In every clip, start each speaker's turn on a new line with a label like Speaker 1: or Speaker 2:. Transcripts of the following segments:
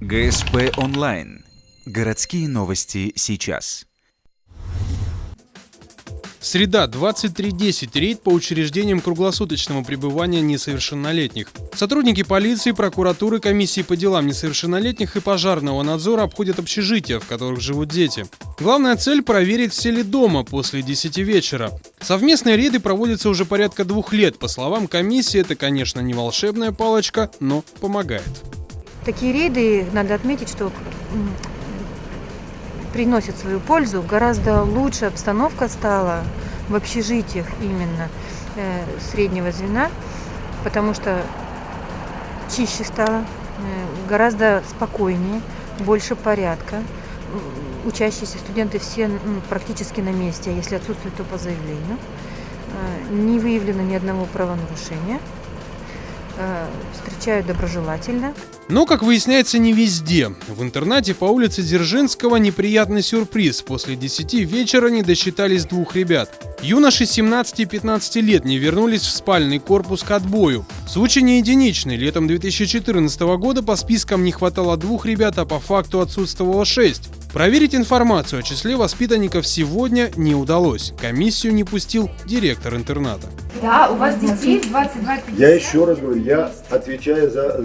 Speaker 1: ГСП онлайн. Городские новости сейчас.
Speaker 2: Среда, 23:10. Рейд по учреждениям круглосуточного пребывания несовершеннолетних. Сотрудники полиции, прокуратуры, комиссии по делам несовершеннолетних и пожарного надзора обходят общежития, в которых живут дети. Главная цель – проверить, все ли дома после 10 вечера. Совместные рейды проводятся уже порядка 2 лет. По словам комиссии, это, конечно, не волшебная палочка, но помогает.
Speaker 3: Такие рейды, надо отметить, что приносят свою пользу. Гораздо лучше обстановка стала в общежитиях именно среднего звена, потому что чище стало, гораздо спокойнее, больше порядка. Учащиеся студенты все практически на месте, а если отсутствуют, то по заявлению. Не выявлено ни одного правонарушения. Встречают доброжелательно.
Speaker 2: Но, как выясняется, не везде. В интернате по улице Дзержинского неприятный сюрприз. После 10 вечера не досчитались 2 ребят. Юноши 17 и 15 лет не вернулись в спальный корпус к отбою. Случай не единичный. Летом 2014 года по спискам не хватало 2 ребят, а по факту отсутствовало 6. Проверить информацию о числе воспитанников сегодня не удалось. Комиссию не пустил директор интерната.
Speaker 4: Да, у вас детей 22-50.
Speaker 5: Я еще раз говорю, я отвечаю за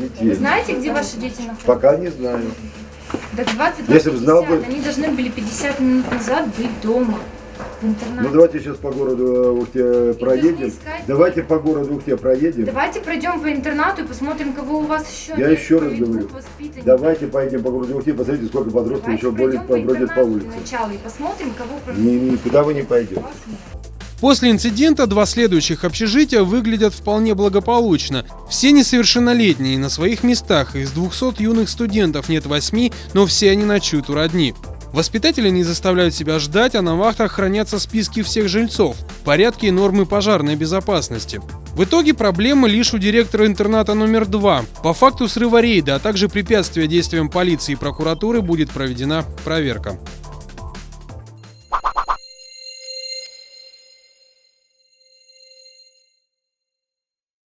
Speaker 5: детей.
Speaker 4: Вы знаете, где ваши дети находятся?
Speaker 5: Пока не знаю.
Speaker 4: Так 22-50,
Speaker 5: Если бы знал бы...
Speaker 4: они должны были 50 минут назад быть дома, в интернате.
Speaker 5: Ну давайте сейчас по городу Ухте проедем. Давайте по городу Ухте проедем.
Speaker 4: Давайте пройдем по интернату и посмотрим, кого у вас еще
Speaker 5: Я
Speaker 4: нет,
Speaker 5: еще раз
Speaker 4: кроме
Speaker 5: говорю,
Speaker 4: 2 воспитанников.
Speaker 5: давайте поедем по городу Ухте, посмотрите, сколько подростков
Speaker 4: Давайте
Speaker 5: еще бродят по
Speaker 4: интернату
Speaker 5: улице.
Speaker 4: сначала и посмотрим, кого
Speaker 5: Никуда вы не пойдете.
Speaker 2: После инцидента 2 следующих общежития выглядят вполне благополучно. Все несовершеннолетние на своих местах. Из 200 юных студентов нет 8, но все они ночуют у родни. Воспитатели не заставляют себя ждать, а на вахтах хранятся списки всех жильцов, порядки и нормы пожарной безопасности. В итоге проблема лишь у директора интерната номер 2. По факту срыва рейда, а также препятствия действиям полиции и прокуратуры будет проведена проверка.